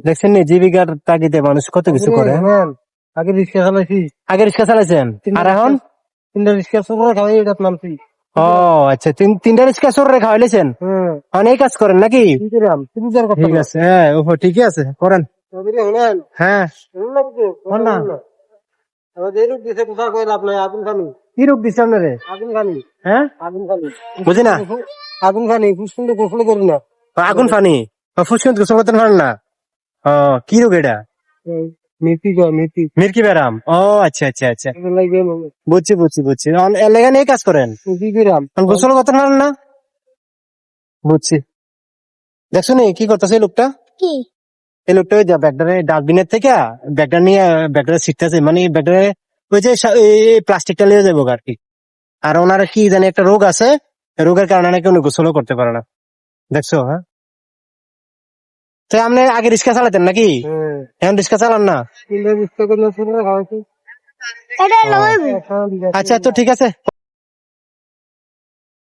দেখছেন নি জীবিকার তাগিদে মানুষ কত কিছু করে। আগে রিক্সা চালাইছি, আগে রিক্সা চালাইছেন আর এখন? 3টা রিক্সা চোর খাওয়াই এটা নামছি। ও আচ্ছা, তিনটা রিক্সা চোরে খাওয়াইলেছেন, অনেক কাজ করেন নাকি? কি করাম, তুমি যার কথা ঠিক আছে, হ্যাঁ ও ঠিকই আছে, করেন। শুনেন, হ্যাঁ শোন না, আমাদের এই রূপ দিছে কোথা কই লাভ নাই। আগুন খানি, কি রোগ দিচ্ছে আপনারে? আগুন খানি, হ্যাঁ আগুন খানি, বুঝি না। আগুন খানি, সুন্দর গোসল করি না। আগুন ফানি ফুসকুন গোসল করতে পারেন না? ও কি রোগ এটা? মেথি গো, মেথি মির্কি ব্যারাম। ও আচ্ছা আচ্ছা আচ্ছা, লাগবে। বুঝছি বুঝছি বুঝছি, এলাকা নিয়ে কাজ করেন, কি করাম, গোসল করতে পারেন না? বুঝছি। দেখছো নি কি করতেছে এই লোকটা? কি এই লোকটা ওই ব্যাগটারে ডাস্টবিনের থেকে ব্যাগটা নিয়ে ব্যাগটা ছিটতেছে, মানে ব্যাগটারে ওই যে প্লাস্টিকটা নিয়ে যাবো আর কি। আর ওনার কি জানি একটা রোগ আছে, রোগের কারণে নাকি উনি গোসলও করতে পারে না। দেখছো? হ্যাঁ, তো আপনি আগে রিক্সা চালাতেন নাকি? এখন রিক্সা চালান না? 3টা রিক্সা করে খাওয়াইছি। এটা ও, লইব আচ্ছা তো ঠিক আছে।